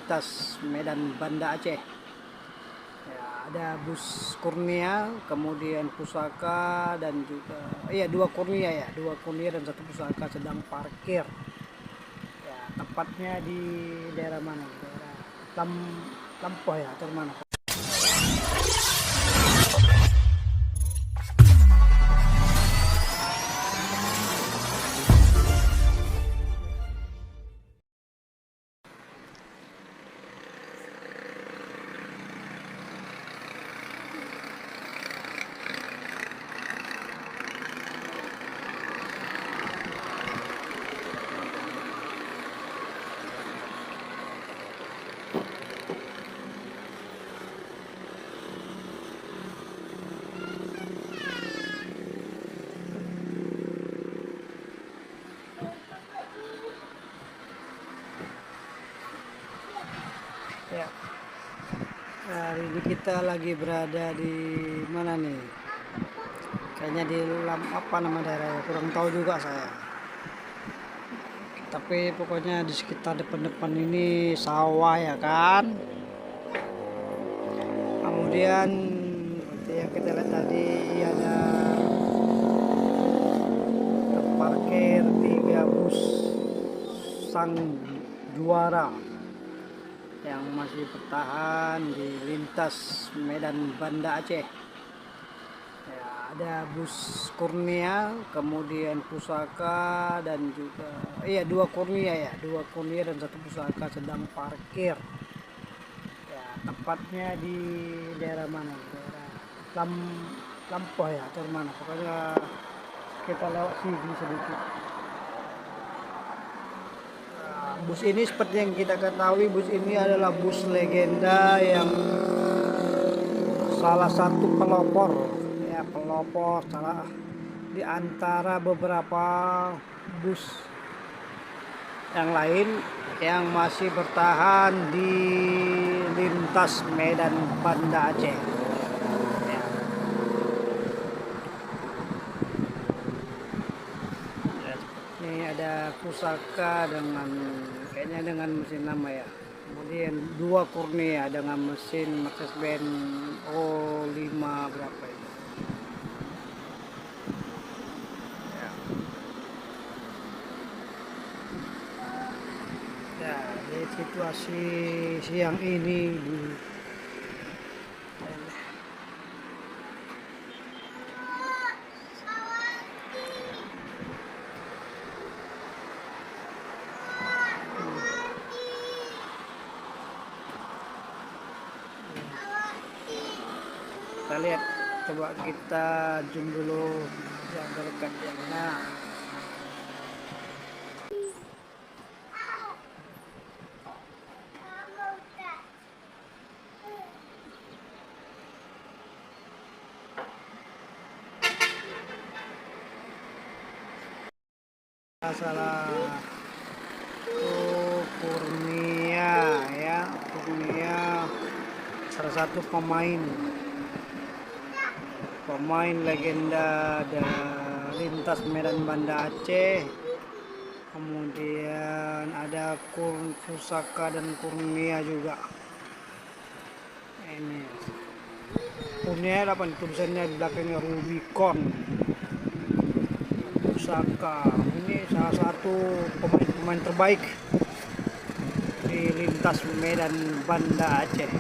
lintas Medan Banda Aceh. Ya, ada bus Kurnia, kemudian Pusaka, dan juga dua Kurnia dan satu Pusaka sedang parkir. Ya, tepatnya di daerah mana? Daerah Lampoh ya, atau mana? Ya, hari ini kita lagi berada di mana nih? Kayaknya di apa nama daerahnya, kurang tahu juga saya. Tapi pokoknya di sekitar depan-depan ini sawah ya kan. Kemudian seperti yang kita lihat tadi ada terparkir 3 bus sang juara yang masih bertahan di lintas Medan Banda Aceh. Ya, ada bus Kurnia, kemudian Pusaka, dan juga dua Kurnia dan satu Pusaka sedang parkir. Ya, tepatnya di daerah mana? Daerah Lampoh ya, atau mana? Pokoknya kita lewat sini sedikit. Bus ini seperti yang kita ketahui, bus ini adalah bus legenda yang salah satu pelopor salah di antara beberapa bus yang lain yang masih bertahan di lintas Medan Banda Aceh. Ya. Ini ada Pusaka kayaknya dengan mesin lama ya. Kemudian 2 Kurnia dengan mesin Mercedes-Benz O5 berapa itu. Ya. Ya, di situasi siang ini kita lihat, coba kita zoom dulu yang dekat yang mana. Salah Kurnia ya, Kurnia salah satu pemain legenda dari lintas Medan Banda Aceh. Kemudian ada Pusaka dan Kurnia juga. Ini Kurnia apa nih tulisannya di belakangnya, Rubicon. Pusaka ini salah satu pemain terbaik di lintas Medan Banda Aceh.